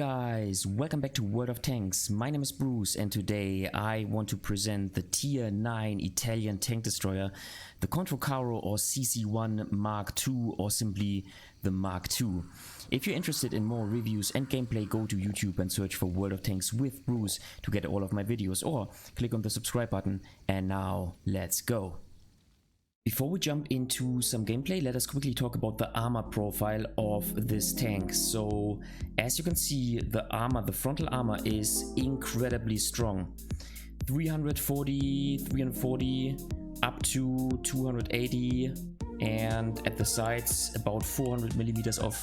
Guys, welcome back to World of Tanks. My name is Bruce and today I want to present the Tier 9 Italian tank destroyer, the Controcaro or CC1 Mark II or simply the Mark II. If you're interested in more reviews and gameplay, go to YouTube and search for World of Tanks with Bruce to get all of my videos, or click on the subscribe button. And now let's go. Before we jump into some gameplay, let us quickly talk about the armor profile of this tank. So, as you can see, the frontal armor is incredibly strong. 340, up to 280, and at the sides about 400 millimeters of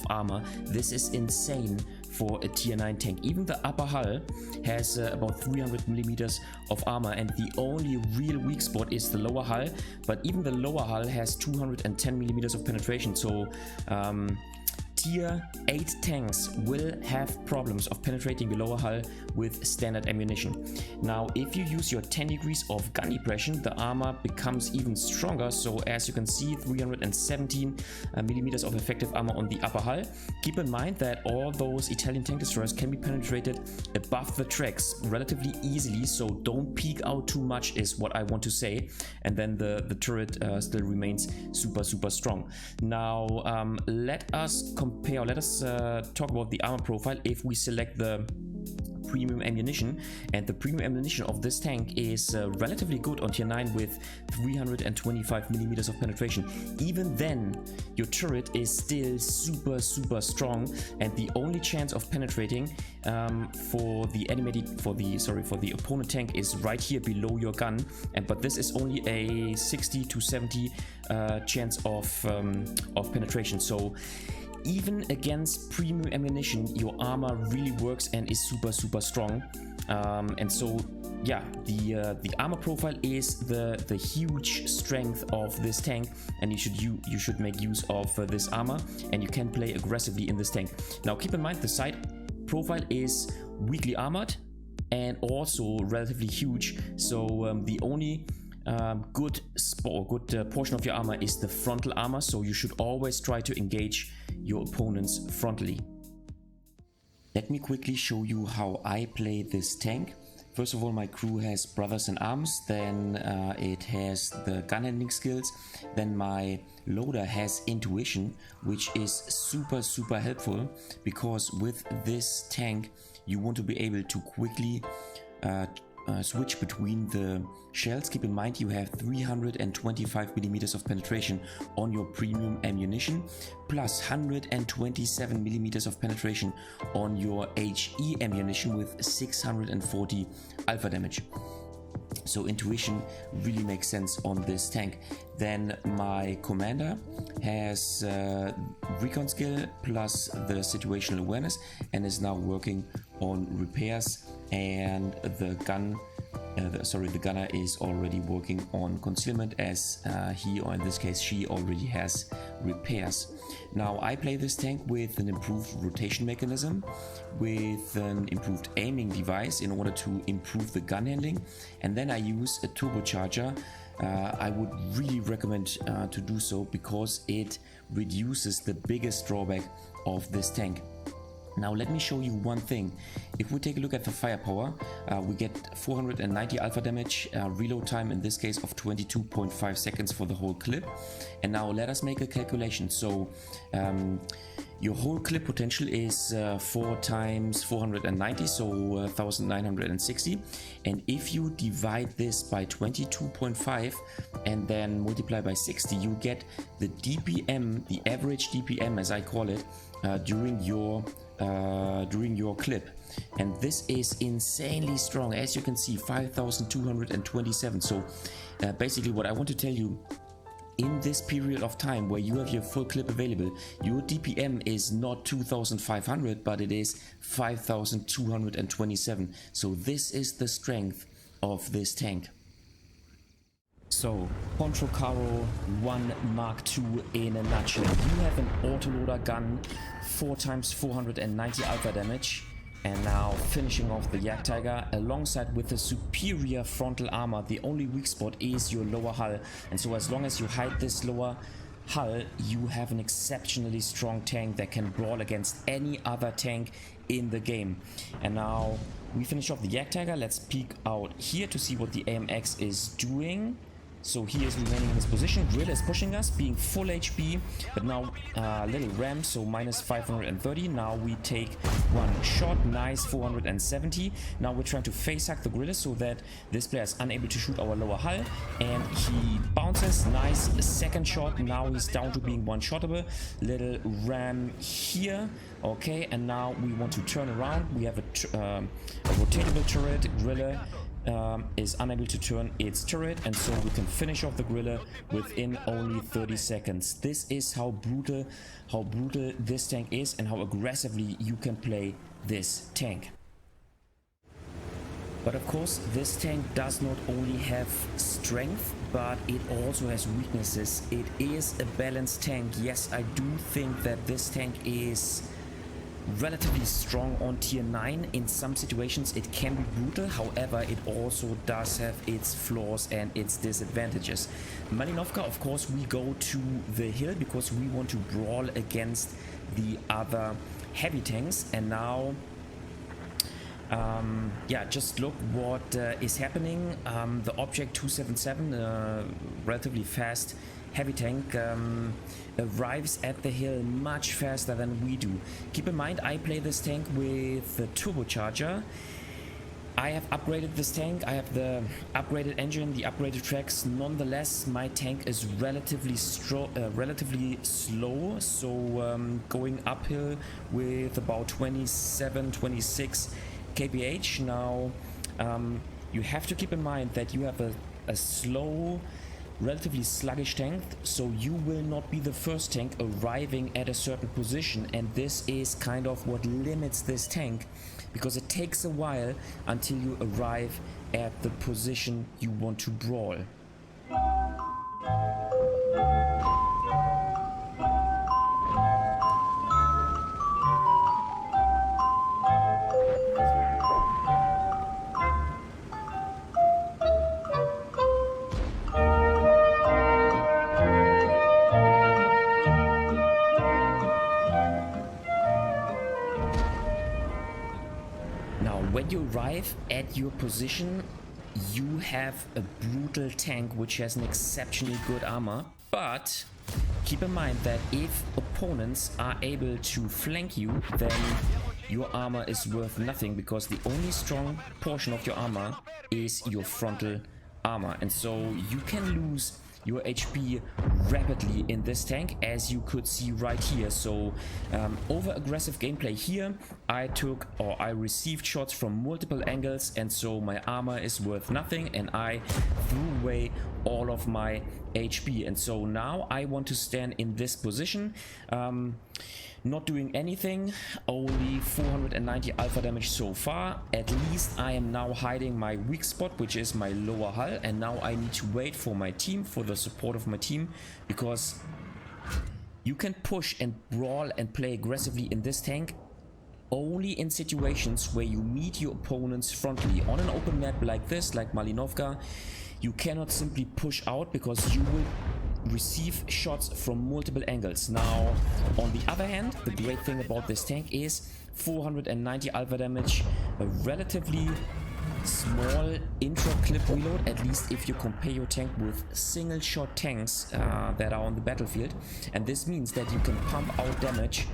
armor. This is insane for a tier 9 tank. Even the upper hull has about 300 millimeters of armor, and the only real weak spot is the lower hull, but even the lower hull has 210 millimeters of penetration. So Tier 8 tanks will have problems of penetrating the lower hull with standard ammunition. Now, if you use your 10 degrees of gun depression, the armor becomes even stronger. So as you can see, 317 millimeters of effective armor on the upper hull. Keep in mind that all those Italian tank destroyers can be penetrated above the tracks relatively easily, so don't peek out too much is what I want to say. And then the turret still remains super strong. Now let us talk about the armor profile if we select the premium ammunition. And the premium ammunition of this tank is relatively good on tier 9 with 325 millimeters of penetration. Even then, your turret is still super strong, and the only chance of penetrating for the opponent tank is right here below your gun. But this is only a 60 to 70 chance of penetration. So even against premium ammunition, your armor really works and is super strong. And so yeah, the armor profile is the huge strength of this tank, and you should make use of this armor, and you can play aggressively in this tank. Now keep in mind, the side profile is weakly armored and also relatively huge. So the only good portion of your armor is the frontal armor, so you should always try to engage your opponents frontally. Let me quickly show you how I play this tank. First of all, my crew has brothers in arms, then it has the gun handling skills, then my loader has intuition, which is super helpful, because with this tank you want to be able to quickly switch between the shells. Keep in mind, you have 325 millimeters of penetration on your premium ammunition, plus 127 millimeters of penetration on your HE ammunition with 640 alpha damage. So intuition really makes sense on this tank. Then my commander has recon skill plus the situational awareness, and is now working on repairs, and the gunner is already working on concealment, as he, or in this case she, already has repairs. Now I play this tank with an improved rotation mechanism, with an improved aiming device in order to improve the gun handling, and then I use a turbocharger. I would really recommend to do so, because it reduces the biggest drawback of this tank. Now let me show you one thing. If we take a look at the firepower, we get 490 alpha damage, reload time in this case of 22.5 seconds for the whole clip. And now let us make a calculation. So your whole clip potential is 4 times 490, so 1960. And if you divide this by 22.5 and then multiply by 60, you get the DPM, the average DPM as I call it, during your clip. And this is insanely strong. As you can see, 5227. So basically what I want to tell you, in this period of time where you have your full clip available, your DPM is not 2500, but it is 5227. So this is the strength of this tank. So, Controcaro 1 Mark II in a nutshell. You have an autoloader gun, 4 times 490 alpha damage, and now finishing off the Jagdtiger alongside with the superior frontal armor. The only weak spot is your lower hull, and so as long as you hide this lower hull, you have an exceptionally strong tank that can brawl against any other tank in the game. And now we finish off the Jagdtiger. Let's peek out here to see what the AMX is doing. So he is remaining in his position. Grilla is pushing us, being full HP, but now little ram, so minus 530. Now we take one shot, nice 470. Now we're trying to face hack the Grilla so that this player is unable to shoot our lower hull, and he bounces, nice second shot. Now he's down to being one-shottable. Little ram here, okay, and now we want to turn around. We have a rotatable turret. Grilla is unable to turn its turret, and so we can finish off the Grilla within only 30 seconds. This is how brutal this tank is and how aggressively you can play this tank. But of course, this tank does not only have strength, but it also has weaknesses. It is a balanced tank. Yes, I do think that this tank is relatively strong on tier 9. In some situations it can be brutal, however it also does have its flaws and its disadvantages. Malinovka, of course, we go to the hill because we want to brawl against the other heavy tanks. And now yeah, just look what is happening. The Object 277, relatively fast heavy tank, arrives at the hill much faster than we do. Keep in mind, I play this tank with the turbocharger. I have upgraded this tank. I have the upgraded engine, the upgraded tracks. Nonetheless, my tank is relatively slow, so going uphill with about 27-26 kph. Now you have to keep in mind that you have a slow, relatively sluggish tank, so you will not be the first tank arriving at a certain position, and this is kind of what limits this tank, because it takes a while until you arrive at the position you want to brawl. When you arrive at your position, you have a brutal tank which has an exceptionally good armor, but keep in mind that if opponents are able to flank you, then your armor is worth nothing, because the only strong portion of your armor is your frontal armor, and so you can lose your HP rapidly in this tank, as you could see right here. So over aggressive gameplay here, I received shots from multiple angles, and so my armor is worth nothing, and I threw away all of my HP. And so now I want to stand in this position, not doing anything, only 490 alpha damage so far. At least I am now hiding my weak spot, which is my lower hull, and now I need to wait for my team, for the support of my team, because you can push and brawl and play aggressively in this tank only in situations where you meet your opponents frontally. On an open map like this, like Malinovka, you cannot simply push out, because you will receive shots from multiple angles. Now, on the other hand, the great thing about this tank is 490 alpha damage, a relatively small intro clip reload, at least if you compare your tank with single shot tanks that are on the battlefield, and this means that you can pump out damage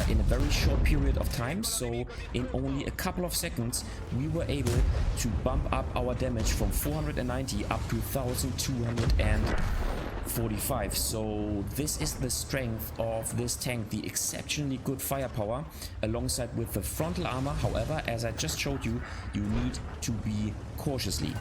in a very short period of time. So in only a couple of seconds we were able to bump up our damage from 490 up to 1245. So this is the strength of this tank, the exceptionally good firepower alongside with the frontal armor. However, as I just showed you, you need to be cautiously.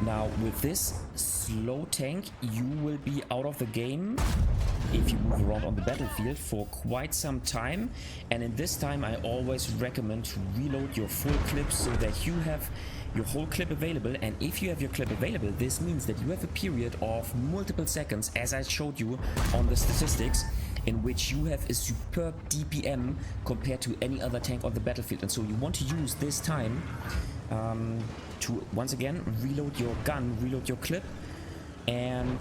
Now with this slow tank, you will be out of the game if you move around on the battlefield for quite some time, and in this time I always recommend to reload your full clips so that you have your whole clip available, and if you have your clip available, this means that you have a period of multiple seconds, as I showed you on the statistics, in which you have a superb DPM compared to any other tank on the battlefield. And so you want to use this time to once again reload your gun, reload your clip, and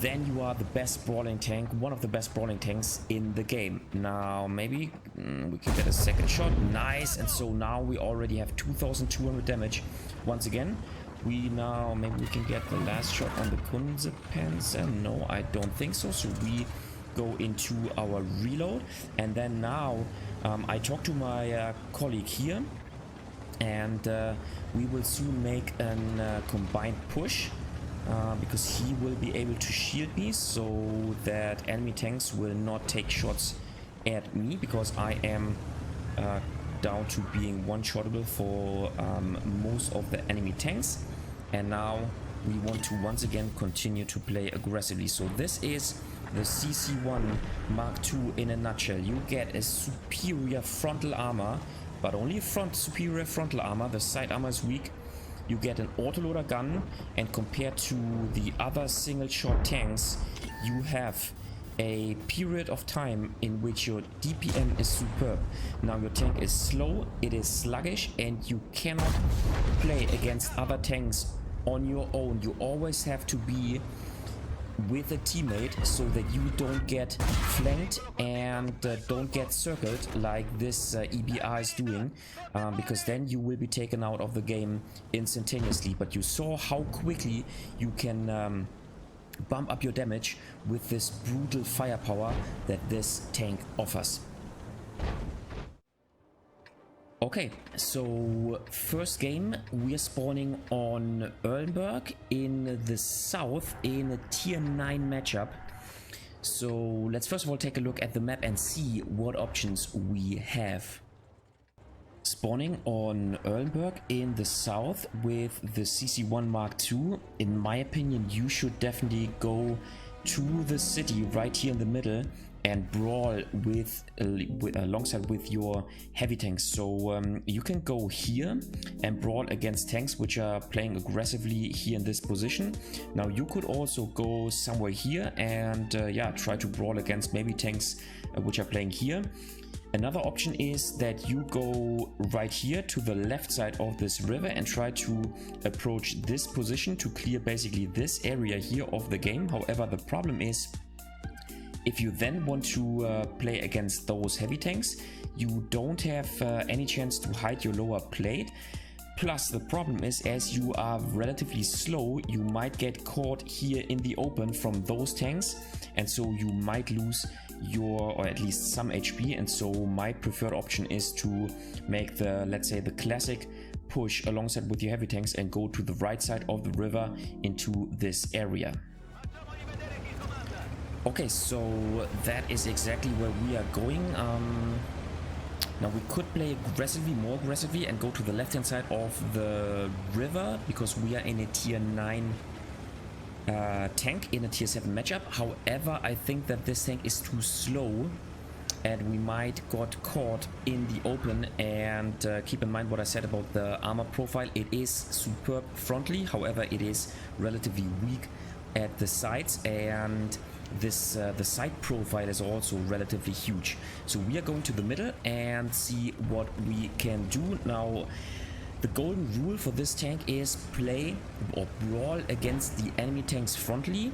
then you are the best brawling tank, one of the best brawling tanks in the game. Now maybe we can get a second shot. Nice. And so now we already have 2200 damage. Once again, maybe we can get the last shot on the Kunze-Panzer. No, I don't think so. So we go into our reload, and then now I talked to my colleague here, and we will soon make a combined push, because he will be able to shield me so that enemy tanks will not take shots at me, because I am down to being one-shottable for most of the enemy tanks. And now we want to once again continue to play aggressively. So this is the CC1 Mark II in a nutshell. You get a superior frontal armor, but only superior frontal armor. The side armor is weak. You get an autoloader gun, and compared to the other single shot tanks, you have a period of time in which your DPM is superb. Now your tank is slow, it is sluggish, and you cannot play against other tanks on your own. You always have to be with a teammate so that you don't get flanked and don't get circled like this EBR is doing, because then you will be taken out of the game instantaneously. But you saw how quickly you can bump up your damage with this brutal firepower that this tank offers. Okay, so first game, we are spawning on Erlenberg in the south in a tier 9 matchup. So let's first of all take a look at the map and see what options we have. Spawning on Erlenberg in the south with the CC1 Mark II. In my opinion, you should definitely go to the city right here in the middle and brawl alongside with your heavy tanks. So you can go here and brawl against tanks which are playing aggressively here in this position. Now you could also go somewhere here and yeah, try to brawl against maybe tanks which are playing here. Another option is that you go right here to the left side of this river and try to approach this position to clear basically this area here of the game. However, the problem is, if you then want to play against those heavy tanks, you don't have any chance to hide your lower plate. Plus the problem is, as you are relatively slow, you might get caught here in the open from those tanks, and so you might lose your, or at least some HP. And so my preferred option is to make the, let's say, the classic push alongside with your heavy tanks and go to the right side of the river into this area. Okay, so that is exactly where we are going. Now we could play aggressively, more aggressively, and go to the left hand side of the river, because we are in a tier 9 tank in a tier 7 matchup. However, I think that this tank is too slow and we might got caught in the open. And keep in mind what I said about the armor profile. It is superb frontally, however it is relatively weak at the sides, and this the side profile is also relatively huge. So we are going to the middle and see what we can do. Now the golden rule for this tank is play or brawl against the enemy tanks frontally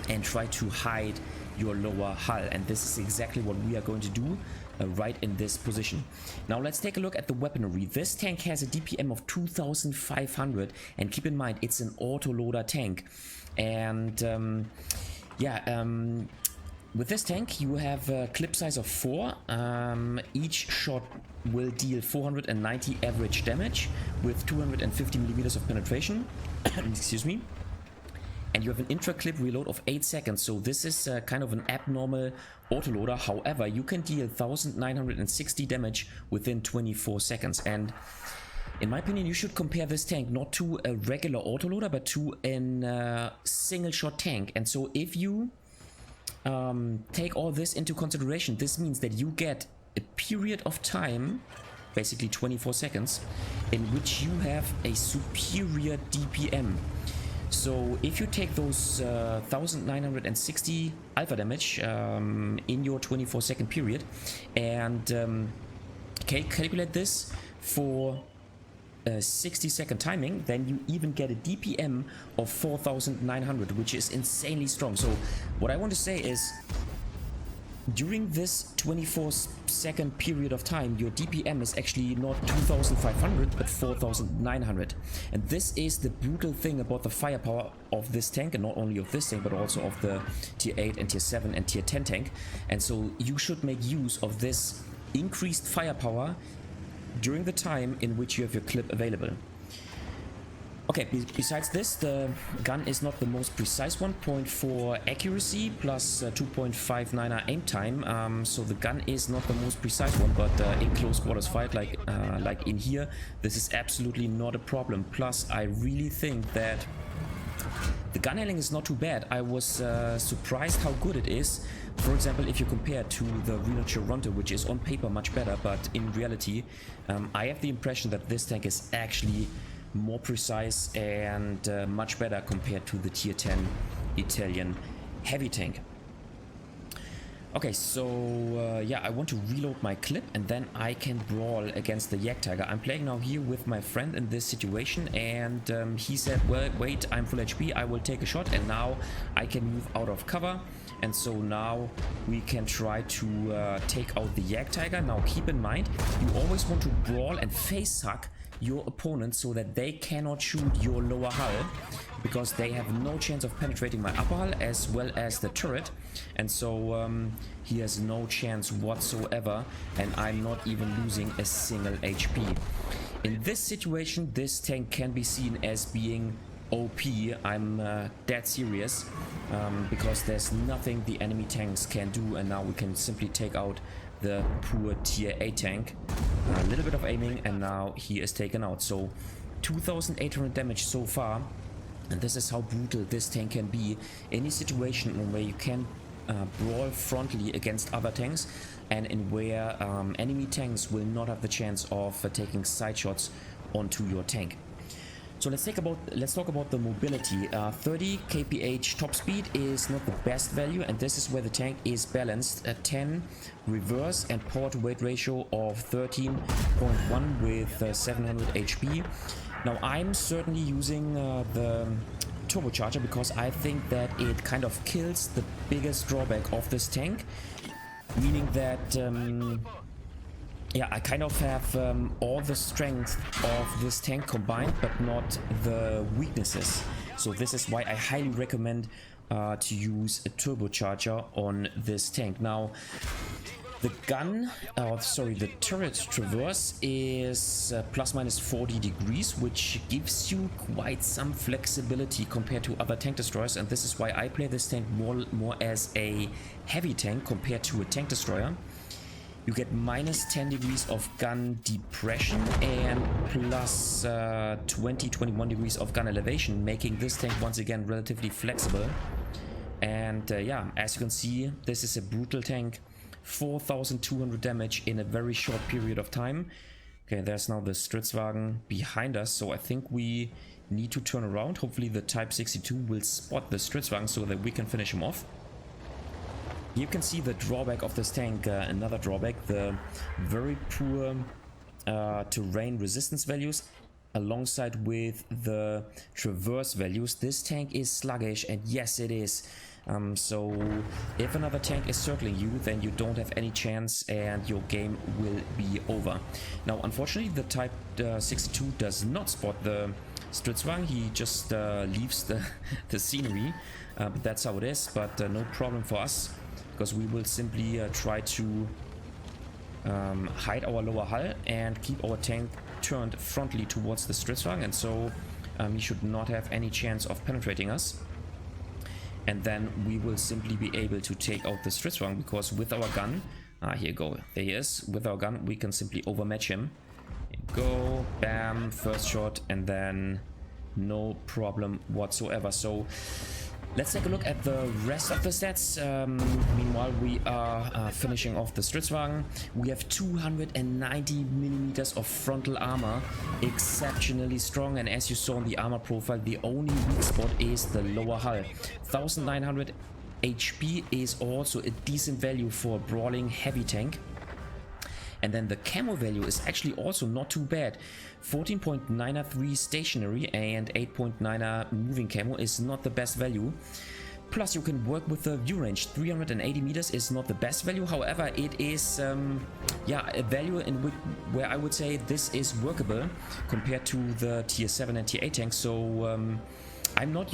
and try to hide your lower hull, and this is exactly what we are going to do right in this position. Now let's take a look at the weaponry. This tank has a DPM of 2500, and keep in mind it's an autoloader tank. And with this tank you have a clip size of 4. Each shot will deal 490 average damage with 250 millimeters of penetration. Excuse me. And you have an intra-clip reload of 8 seconds, so this is kind of an abnormal autoloader. However, you can deal 1960 damage within 24 seconds. And in my opinion, you should compare this tank not to a regular autoloader, but to a single shot tank. And so if you take all this into consideration, this means that you get a period of time basically 24 seconds, in which you have a superior DPM. So if you take those 1960 alpha damage in your 24-second period and calculate this for 60-second timing, then you even get a DPM of 4900, which is insanely strong. So what I want to say is, during this 24-second period of time, your DPM is actually not 2500 but 4900. And this is the brutal thing about the firepower of this tank, and not only of this tank but also of the tier 8 and tier 7 and tier 10 tank. And so you should make use of this increased firepower during the time in which you have your clip available. Okay, besides this, the gun is not the most precise one. 0.4 accuracy plus 2.59 aim time. So the gun is not the most precise one, but in close quarters fight, like in here, this is absolutely not a problem. Plus, I really think that the gun handling is not too bad. I was surprised how good it is. For example, if you compare to the Reno Toronto, which is on paper much better, but in reality, I have the impression that this tank is actually more precise and much better compared to the tier 10 Italian heavy tank. Okay, so yeah, I want to reload my clip and then I can brawl against the Jagdtiger. I'm playing now here with my friend in this situation, and he said, well, wait, I'm full HP, I will take a shot, and now I can move out of cover. And so now we can try to take out the Jagdtiger. Now keep in mind, you always want to brawl and face hug your opponent so that they cannot shoot your lower hull, because they have no chance of penetrating my upper hull as well as the turret. And so he has no chance whatsoever, and I'm not even losing a single HP. In this situation, this tank can be seen as being OP. I'm dead serious, because there's nothing the enemy tanks can do, and now we can simply take out the poor tier 8 tank. A little bit of aiming and now he is taken out. So 2800 damage so far, and this is how brutal this tank can be. Any situation where you can brawl frontally against other tanks, and in where enemy tanks will not have the chance of taking side shots onto your tank. So let's talk about the mobility. 30 kph top speed is not the best value, and this is where the tank is balanced. At 10 reverse and power to weight ratio of 13.1 with 700 HP. Now I'm certainly using the turbocharger because I think that it kind of kills the biggest drawback of this tank, meaning that yeah, I kind of have all the strength of this tank combined, but not the weaknesses. So this is why I highly recommend to use a turbocharger on this tank. Now, the gun, the turret traverse is plus minus 40 degrees, which gives you quite some flexibility compared to other tank destroyers, and this is why I play this tank more as a heavy tank compared to a tank destroyer. You get minus 10 degrees of gun depression and plus 21 degrees of gun elevation, making this tank once again relatively flexible. And yeah, as you can see, this is a brutal tank. 4200 damage in a very short period of time. Okay, there's now the Stritzwagen behind us, so I think we need to turn around. Hopefully the Type 62 will spot the Stritzwagen so that we can finish him off. You can see the drawback of this tank, another drawback, the very poor terrain resistance values alongside with the traverse values. This tank is sluggish, and yes it is. So if another tank is circling you, then you don't have any chance and your game will be over. Now unfortunately the Type 62 does not spot the Stritzwagen, he just leaves the scenery, but that's how it is. But no problem for us, because we will simply try to hide our lower hull and keep our tank turned frontally towards the Stritzwagen, and so he should not have any chance of penetrating us. And then we will simply be able to take out the Stritzwagen, because with our gun, here you go, there he is, with our gun we can simply overmatch him. Here you go, bam, first shot, and then no problem whatsoever. So Let's take a look at the rest of the stats. Meanwhile, we are finishing off the Stritzwagen. We have 290 millimeters of frontal armor, exceptionally strong. And as you saw in the armor profile, the only weak spot is the lower hull. 1900 HP is also a decent value for a brawling heavy tank. And then the camo value is actually also not too bad. 14.93 stationary and 8.9 moving camo is not the best value. Plus you can work with the view range. 380 meters is not the best value. However, it is yeah, a value in which, where I would say this is workable compared to the tier 7 and tier 8 tanks. So I'm not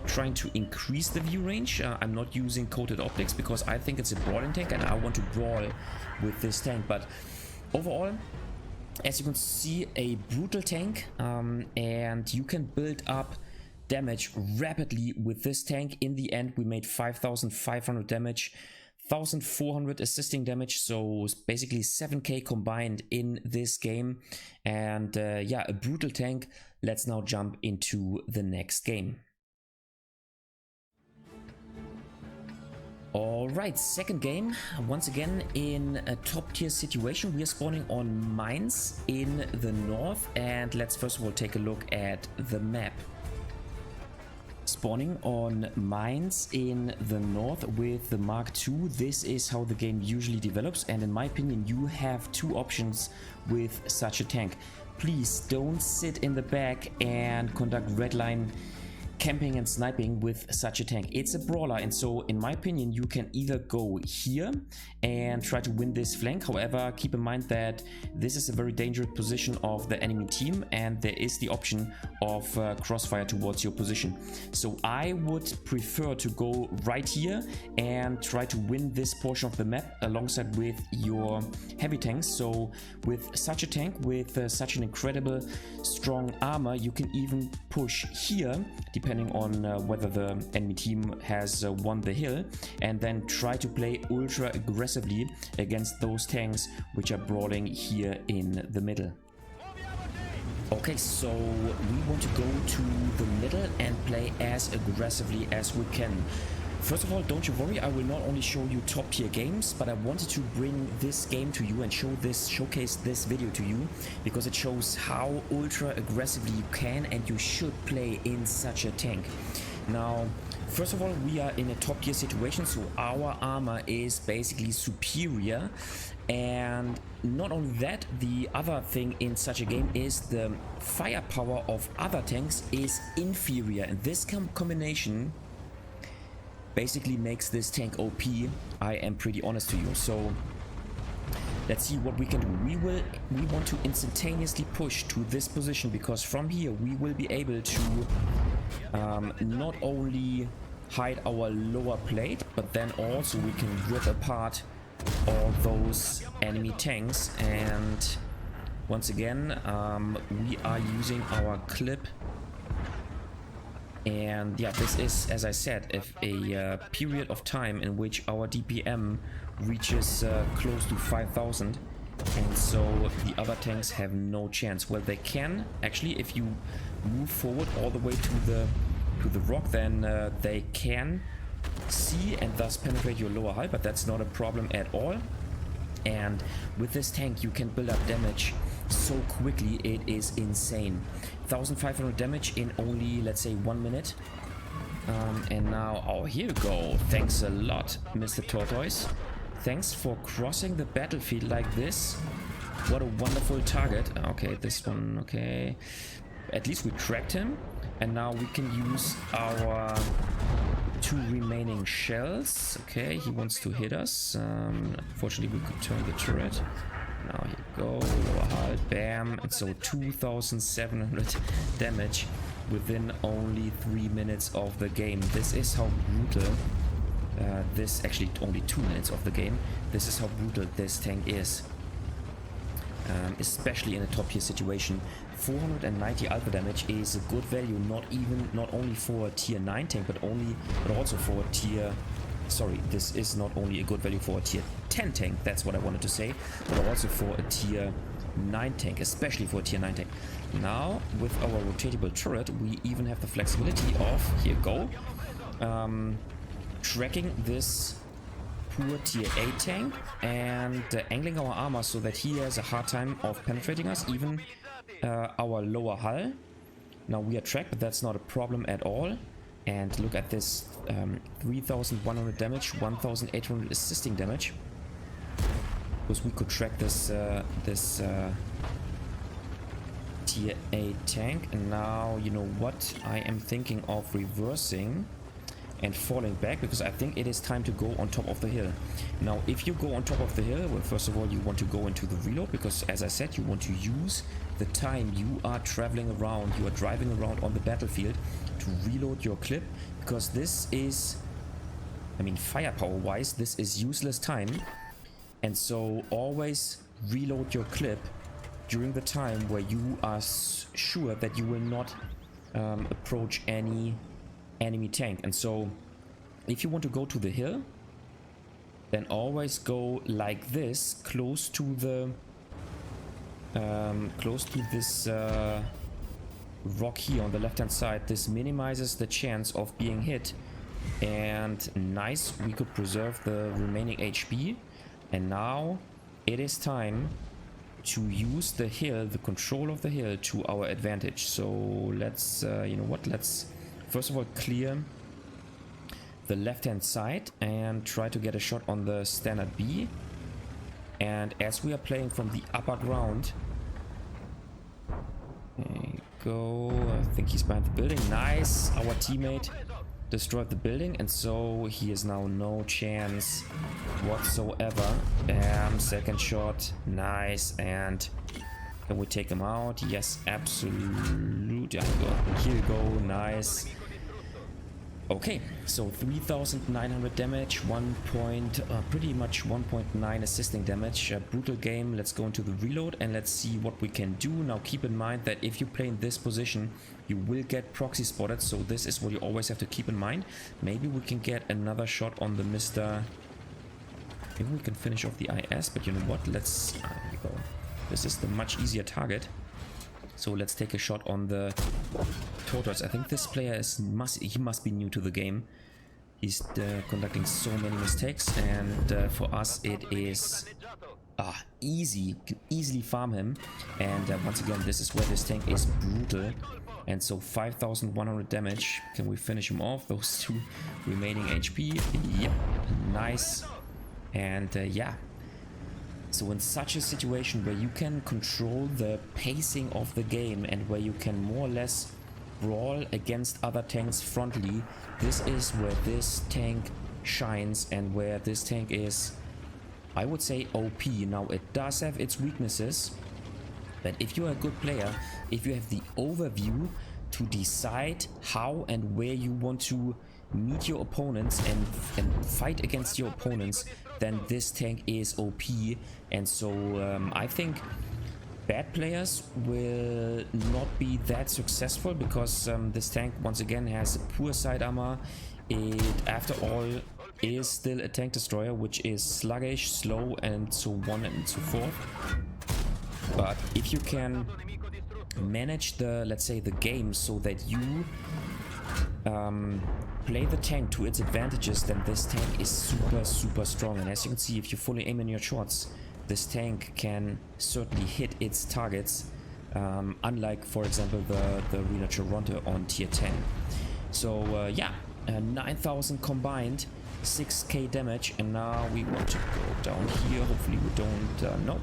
trying to increase the view range. I'm not using coated optics because I think it's a brawling tank and I want to brawl with this tank. But overall, as you can see, a brutal tank, and you can build up damage rapidly with this tank. In the end, we made 5,500 damage, 1,400 assisting damage, so basically 7k combined in this game. And yeah, a brutal tank. Let's now jump into the next game. Alright, second game. Once again in a top tier situation. We are spawning on mines in the north, and let's first of all take a look at the map. Spawning on mines in the north with the Mark II. This is how the game usually develops, and in my opinion you have two options with such a tank. Please don't sit in the back and conduct redline camping and sniping with such a tank. It's a brawler, and so in my opinion you can either go here and try to win this flank. However, keep in mind that this is a very dangerous position of the enemy team and there is the option of crossfire towards your position. So I would prefer to go right here and try to win this portion of the map alongside with your heavy tanks. So with such a tank, with such an incredible strong armor, you can even push here depending on whether the enemy team has won the hill, and then try to play ultra aggressively against those tanks which are brawling here in the middle. Okay, so we want to go to the middle and play as aggressively as we can. First of all, don't you worry, I will not only show you top tier games, but I wanted to bring this game to you and showcase this video to you, because it shows how ultra aggressively you can and you should play in such a tank. Now, first of all, we are in a top tier situation, so our armor is basically superior. And not only that, the other thing in such a game is the firepower of other tanks is inferior, and this combination basically makes this tank OP. I am pretty honest to you. So let's see what we can do. We want to instantaneously push to this position, because from here we will be able to not only hide our lower plate, but then also we can rip apart all those enemy tanks. And once again, we are using our clip. And yeah, this is, as I said, a period of time in which our DPM reaches close to 5,000, and so the other tanks have no chance. Well, they can actually, if you move forward all the way to the rock, then they can see and thus penetrate your lower hull, but that's not a problem at all. And with this tank you can build up damage so quickly, it is insane. 1,500 damage in only, let's say, 1 minute. And now, oh, here you go. Thanks a lot, Mr. Tortoise. Thanks for crossing the battlefield like this. What a wonderful target. Okay, this one, okay. At least we tracked him. And now we can use our 2 remaining shells. Okay, he wants to hit us. Unfortunately, we could turn the turret. Now here you go, lower hull, bam. And so 2,700 damage within only 3 minutes of the game. This is how brutal, this actually only 2 minutes of the game. This is how brutal this tank is. Especially in a top tier situation. 490 alpha damage is a good value, not only for a tier 9 tank, but also for a tier, sorry, this is not only a good value for a tier 10 tank, that's what I wanted to say, but also for a tier 9 tank, especially for a tier 9 tank. Now, with our rotatable turret, we even have the flexibility of, here go, tracking this poor tier 8 tank and angling our armor so that he has a hard time of penetrating us, even our lower hull. Now we are tracked, but that's not a problem at all. And look at this, 3,100 damage, 1,800 assisting damage. Because we could track this tier 8 tank. And now, you know what, I am thinking of reversing and falling back, because I think it is time to go on top of the hill. Now, if you go on top of the hill, well, first of all, you want to go into the reload, because as I said, you want to use the time you are traveling around, you are driving around on the battlefield to reload your clip, because this is, I mean, firepower wise, this is useless time. And so always reload your clip during the time where you are sure that you will not approach any enemy tank. And so if you want to go to the hill, then always go like this, close to the this rock here on the left hand side. This minimizes the chance of being hit, and nice, we could preserve the remaining HP. And now it is time to use the hill, the control of the hill, to our advantage. So let's you know what, let's first of all clear the left hand side and try to get a shot on the standard B. And as we are playing from the upper ground, there you go, I think he's behind the building. Nice, our teammate destroyed the building, and so he has now no chance whatsoever. Bam, second shot, nice. And can we take him out? Yes, absolutely. Here we go, nice. Okay, so 3,900 damage, pretty much 1.9 assisting damage. A brutal game. Let's go into the reload and let's see what we can do. Now keep in mind that if you play in this position, you will get proxy spotted, so this is what you always have to keep in mind. Maybe we can get another shot on the Mr. Maybe we can finish off the IS, but you know what, let's, there we go. This is the much easier target. So let's take a shot on the Tortoise. I think this player he must be new to the game. He's conducting so many mistakes, and for us it is easy. Can easily farm him. And once again, this is where this tank is brutal. And so 5,100 damage. Can we finish him off? Those two remaining HP. Yep, nice. And yeah. So in such a situation where you can control the pacing of the game and where you can more or less brawl against other tanks frontally, this is where this tank shines and where this tank is, I would say, OP. Now it does have its weaknesses, but if you're a good player, if you have the overview to decide how and where you want to meet your opponents and fight against your opponents, then this tank is OP. And so I think bad players will not be that successful, because this tank once again has a poor side armor. It, after all, is still a tank destroyer, which is sluggish, slow, and so on and so forth. But if you can manage the, let's say, the game so that you play the tank to its advantages, then this tank is super strong. And as you can see, if you fully aim in your shots, this tank can certainly hit its targets, unlike, for example, the Rena Toronto on tier 10. So yeah, 9,000 combined, 6k damage, and now we want to go down here. Hopefully we don't, no,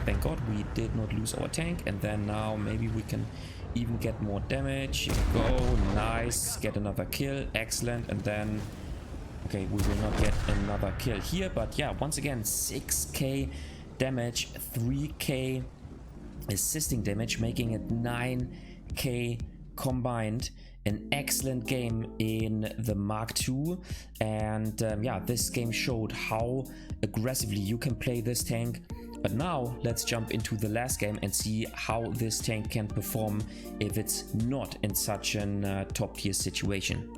thank God we did not lose our tank. And then now maybe we can even get more damage. Here we go, nice, get another kill, excellent. And then, okay, we will not get another kill here, but yeah, once again, 6k damage, 3k assisting damage, making it 9k combined. An excellent game in the Mark II. And yeah, this game showed how aggressively you can play this tank. But now let's jump into the last game and see how this tank can perform if it's not in such an top tier situation.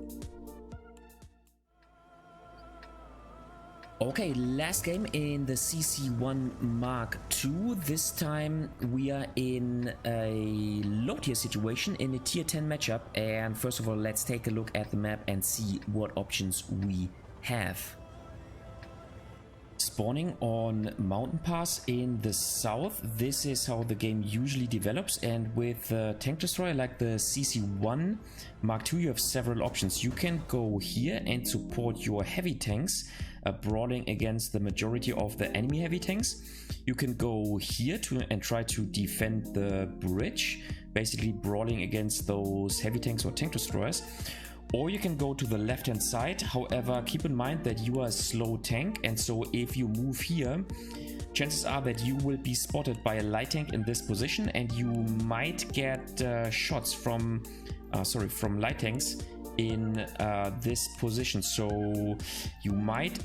Okay, last game in the CC1 Mark II. This time we are in a low tier situation in a tier 10 matchup. And first of all, let's take a look at the map and see what options we have. Spawning on Mountain Pass in the south. This is how the game usually develops, and with tank destroyer like the CC1 Mark II, you have several options. You can go here and support your heavy tanks, brawling against the majority of the enemy heavy tanks. You can go here and try to defend the bridge, basically brawling against those heavy tanks or tank destroyers. Or you can go to the left hand side. However, keep in mind that you are a slow tank, and so if you move here, chances are that you will be spotted by a light tank in this position, and you might get shots from light tanks in this position. So you might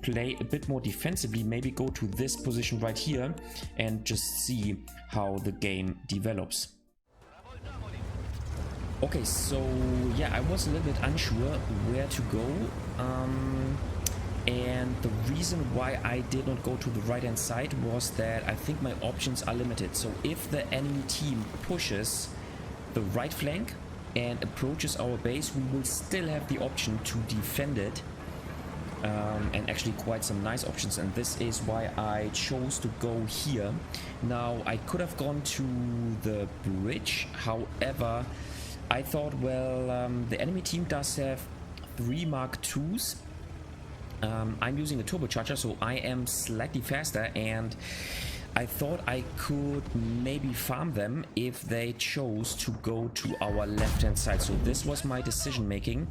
play a bit more defensively, maybe go to this position right here and just see how the game develops. Okay, so yeah, I was a little bit unsure where to go, and the reason why I did not go to the right hand side was that I think my options are limited. So if the enemy team pushes the right flank and approaches our base, we will still have the option to defend it, and actually quite some nice options, and this is why I chose to go here. Now, I could have gone to the bridge, however, I thought, well, the enemy team does have 3 Mark IIs. I'm using a turbocharger, so I am slightly faster, and I thought I could maybe farm them if they chose to go to our left hand side. So this was my decision making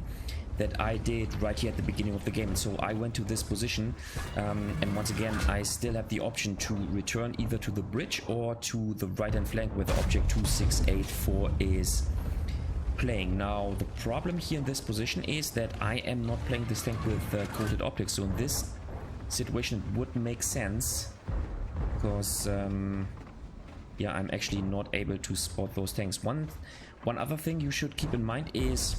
that I did right here at the beginning of the game. So I went to this position, and once again I still have the option to return either to the bridge or to the right hand flank where the object 2684 is playing. Now the problem here in this position is that I am not playing this tank with coated optics, so in this situation it wouldn't make sense, because yeah, I'm actually not able to spot those tanks. One other thing you should keep in mind is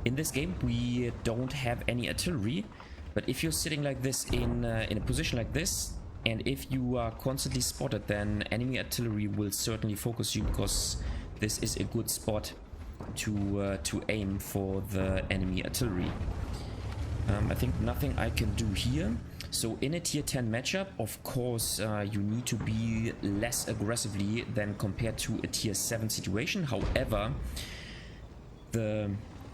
in this game we don't have any artillery, but if you're sitting like this in a position like this, and if you are constantly spotted, then enemy artillery will certainly focus you, because this is a good spot to aim for the enemy artillery. I think nothing I can do here. So in a tier 10 matchup, of course, you need to be less aggressively than compared to a tier 7 situation. However, the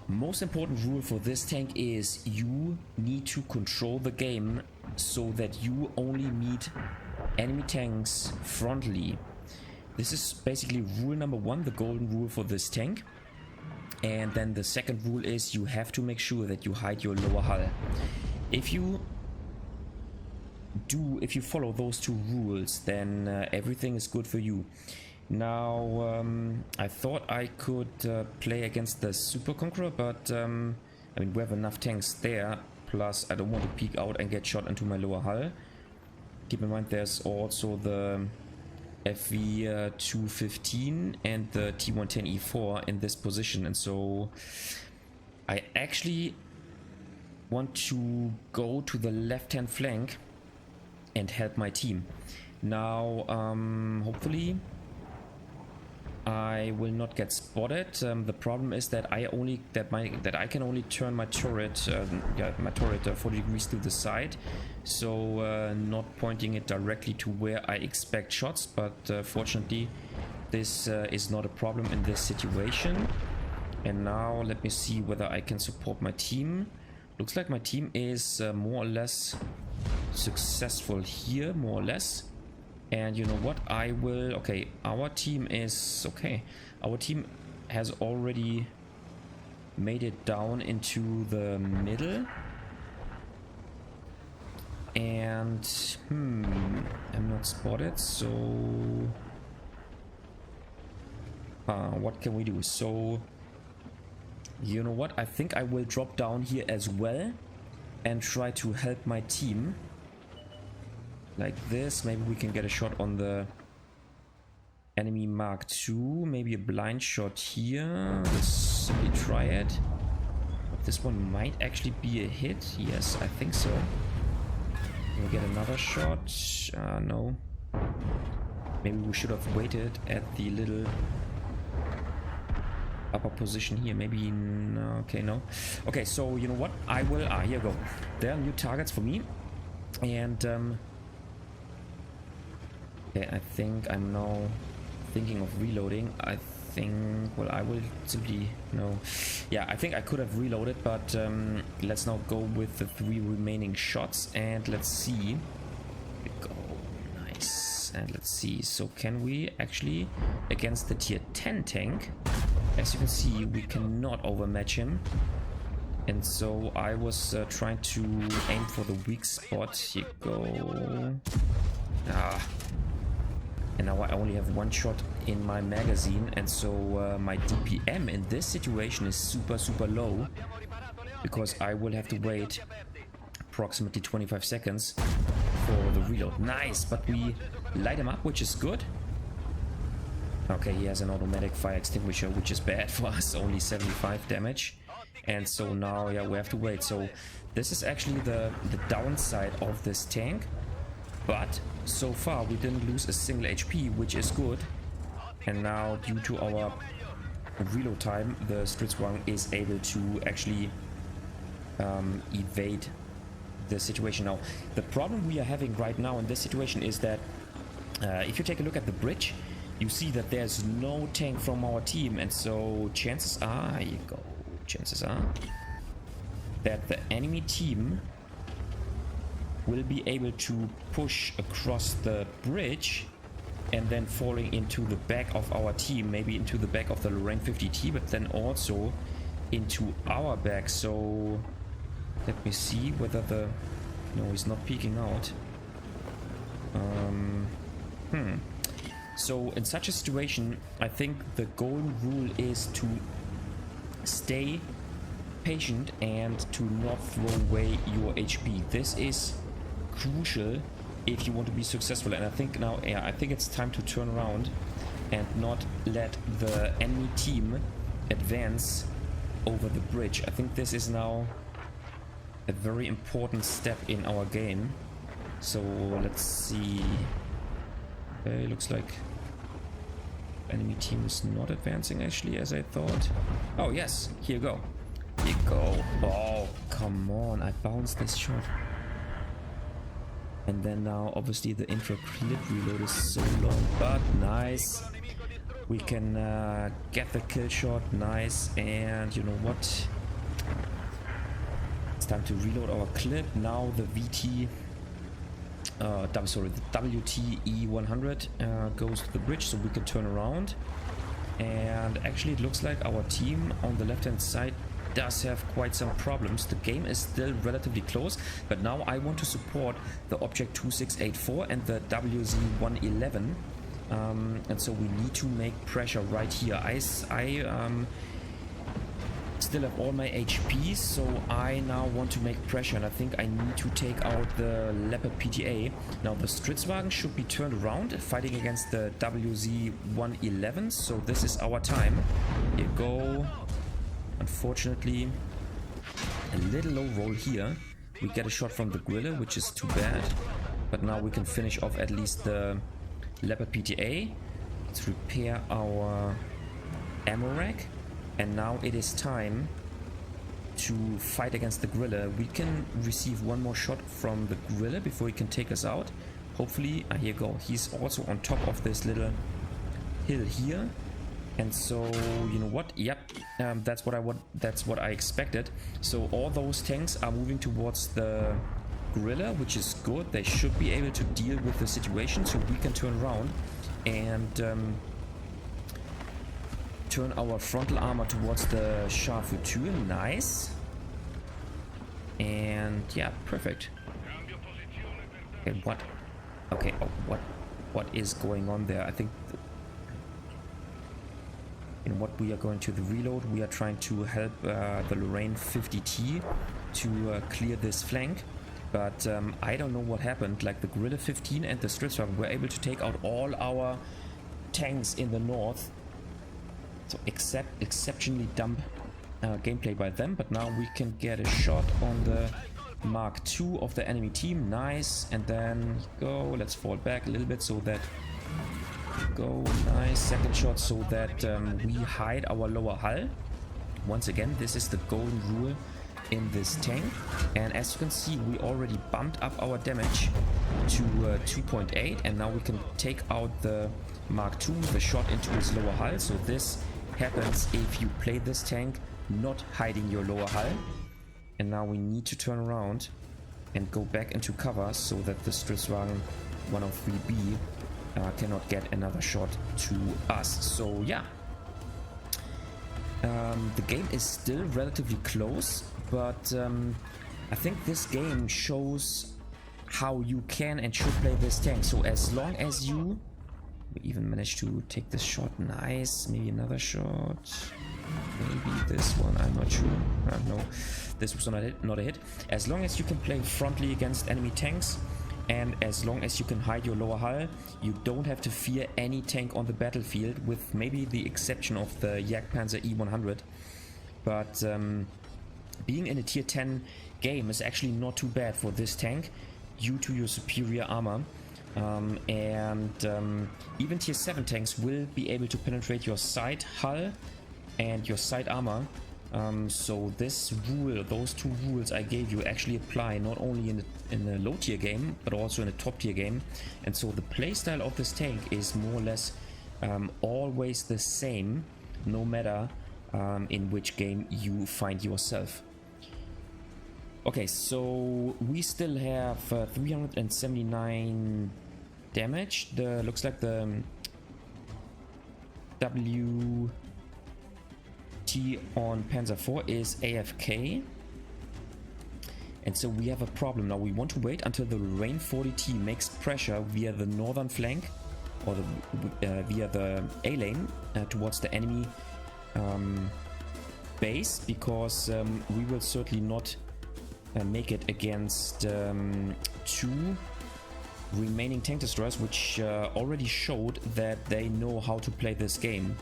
most important rule for this tank is you need to control the game so that you only meet enemy tanks frontally. This is basically rule number 1, the golden rule for this tank. And then the second rule is you have to make sure that you hide your lower hull. If you follow those 2 rules, then everything is good for you. Now, I thought I could play against the Super Conqueror, but I mean, we have enough tanks there, plus I don't want to peek out and get shot into my lower hull. Keep in mind there's also the FV215 and the T110E4 in this position, and so I actually want to go to the left hand flank and help my team. Now hopefully I will not get spotted. The problem is that I can only turn my turret 40 degrees to the side, so not pointing it directly to where I expect shots, but fortunately this is not a problem in this situation. And now let me see whether I can support my team. Looks like my team is more or less successful here, more or less. And you know what, I will, okay, our team is, okay, our team has already made it down into the middle. And, I'm not spotted, so, what can we do? So, you know what, I think I will drop down here as well and try to help my team. Like this, maybe we can get a shot on the enemy Mark II, maybe a blind shot here. Let's simply try it. This one might actually be a hit. Yes, I think so. We'll get another shot. No. Maybe we should have waited at the little upper position here. Maybe no. Okay, no. Okay, so you know what? I will. Here we go. There are new targets for me, and okay, I think I'm now thinking of reloading. I think, well, I will simply no. Yeah, I think I could have reloaded, but let's now go with the 3 remaining shots and let's see. Here we go. Nice. And let's see. So can we actually against the tier 10 tank? As you can see, we cannot overmatch him. And so I was trying to aim for the weak spot. Here you go. And now I only have 1 shot in my magazine, and so my DPM in this situation is super low, because I will have to wait approximately 25 seconds for the reload. Nice, but we light him up, which is good. Okay, he has an automatic fire extinguisher, which is bad for us, only 75 damage. And so now, yeah, we have to wait. So this is actually the downside of this tank. But so far we didn't lose a single HP, which is good. And now, due to our reload time, the Stridswagen is able to actually evade the situation. Now, the problem we are having right now in this situation is that if you take a look at the bridge, you see that there's no tank from our team, and so chances are, here you go, chances are that the enemy team will be able to push across the bridge and then falling into the back of our team, maybe into the back of the Lorraine 50T, but then also into our back. So let me see whether the... No, he's not peeking out. So in such a situation, I think the golden rule is to stay patient and to not throw away your HP. This is crucial if you want to be successful, and I think now, yeah, I think it's time to turn around and not let the enemy team advance over the bridge. I think this is now a very important step in our game. So let's see. Okay, looks like enemy team is not advancing actually as I thought. Oh yes, here you go. Here you go. Oh, come on, I bounced this shot. And then now obviously the intra-clip reload is so long, but nice. We can get the kill shot, nice. And you know what? It's time to reload our clip. Now the VT, the WTE 100 goes to the bridge, so we can turn around. And actually it looks like our team on the left hand side does have quite some problems. The game is still relatively close, but now I want to support the Object 2684 and the WZ111, and so we need to make pressure right here. I still have all my HP, so I now want to make pressure, and I think I need to take out the Leopard PTA. Now the Stridswagen should be turned around fighting against the WZ111, so this is our time. Here you go. Unfortunately, a little low roll here. We get a shot from the Guerrilla, which is too bad. But now we can finish off at least the Leopard PTA. Let's repair our ammo rack. And now it is time to fight against the Guerrilla. We can receive one more shot from the Guerrilla before he can take us out. Hopefully, here you go. He's also on top of this little hill here. And so, you know what? Yep, that's what I expected. So all those tanks are moving towards the Guerrilla, which is good. They should be able to deal with the situation, so we can turn around and turn our frontal armor towards the Char Futur. Nice. And yeah, perfect. Okay, what? Okay, oh, what is going on there? I think. In what we are going to the reload, we are trying to help the Lorraine 50T to clear this flank, but I don't know what happened. Like the Guerrilla 15 and the Stridswagen were able to take out all our tanks in the north, so exceptionally dumb gameplay by them, but now we can get a shot on the Mark II of the enemy team. Nice. And then go, let's fall back a little bit so that go, nice, second shot so that we hide our lower hull. Once again, this is the golden rule in this tank, and as you can see, we already bumped up our damage to 2.8, and now we can take out the Mark II, the shot into his lower hull. So this happens if you play this tank not hiding your lower hull. And now we need to turn around and go back into cover so that the Stridswagen 103B cannot get another shot to us. So yeah, the game is still relatively close, but I think this game shows how you can and should play this tank. So as long as you even manage to take this shot, nice, maybe another shot, maybe this one, I'm not sure. No, this was not a hit. As long as you can play frontally against enemy tanks, and as long as you can hide your lower hull, you don't have to fear any tank on the battlefield, with maybe the exception of the Jagdpanzer E100. But being in a tier 10 game is actually not too bad for this tank due to your superior armor. Even tier 7 tanks will be able to penetrate your side hull and your side armor. So this rule, those two rules I gave you, actually apply not only in a low tier game but also in a top tier game. And so the playstyle of this tank is more or less always the same, no matter in which game you find yourself. Okay, so we still have 379 damage. Looks like the WT on Panzer IV is AFK, and so we have a problem now. We want to wait until the Lorraine 40T makes pressure via the northern flank or via the A lane towards the enemy base, because we will certainly not make it against two remaining tank destroyers, which already showed that they know how to play this game.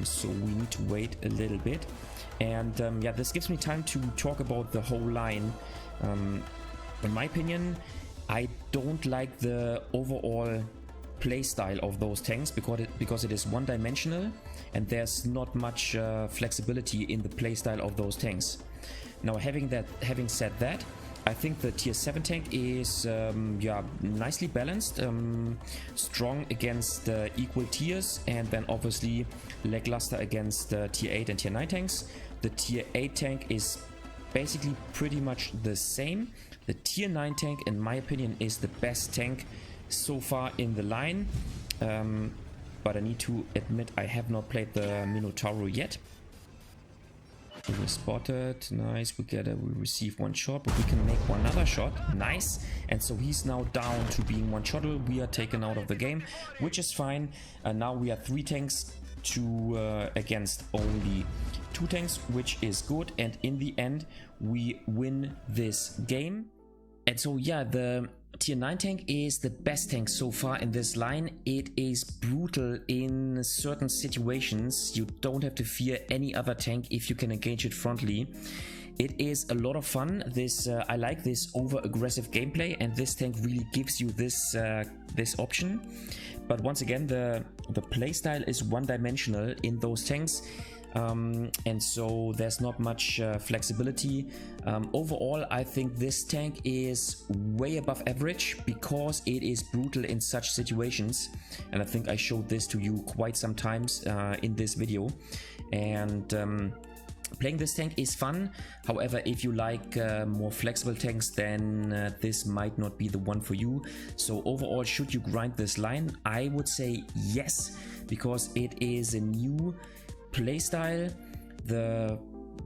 So we need to wait a little bit, and yeah, this gives me time to talk about the whole line. In my opinion, I don't like the overall playstyle of those tanks because it is one-dimensional and there's not much flexibility in the playstyle of those tanks. Now, having said that, I think the tier 7 tank is yeah, nicely balanced, strong against equal tiers, and then obviously lackluster against tier 8 and tier 9 tanks. The tier 8 tank is basically pretty much the same. The tier 9 tank, in my opinion, is the best tank so far in the line, but I need to admit I have not played the Minotauro yet. We were spotted, nice, we receive one shot, but we can make one other shot, nice, and so he's now down to being one shottle. We are taken out of the game, which is fine, and now we are 3 tanks against only 2 tanks, which is good, and in the end we win this game. And so yeah, the tier 9 tank is the best tank so far in this line. It is brutal in certain situations. You don't have to fear any other tank if you can engage it frontally. It is a lot of fun. I like this over aggressive gameplay, and this tank really gives you this option. But once again, the playstyle is one-dimensional in those tanks. And so there's not much flexibility. Overall, I think this tank is way above average because it is brutal in such situations, and I think I showed this to you quite some times in this video. And playing this tank is fun. However, if you like more flexible tanks, then this might not be the one for you. So overall, should you grind this line? I would say yes, because it is a new playstyle, the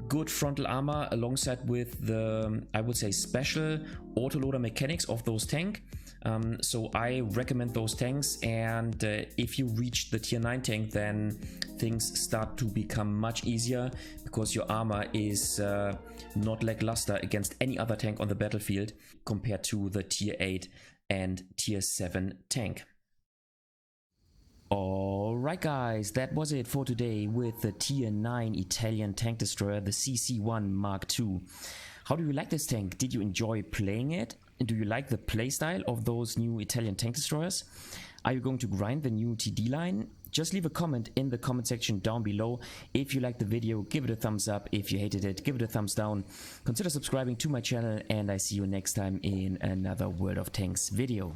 good frontal armor alongside with the, I would say, special autoloader mechanics of those tanks. So I recommend those tanks, and if you reach the tier 9 tank, then things start to become much easier because your armor is not lackluster against any other tank on the battlefield compared to the tier 8 and tier 7 tank. Alright guys, that was it for today with the Tier 9 Italian tank destroyer, the CC1 Mark II. How do you like this tank? Did you enjoy playing it? Do you like the playstyle of those new Italian tank destroyers? Are you going to grind the new TD line? Just leave a comment in the comment section down below. If you liked the video, give it a thumbs up. If you hated it, give it a thumbs down. Consider subscribing to my channel, and I see you next time in another World of Tanks video.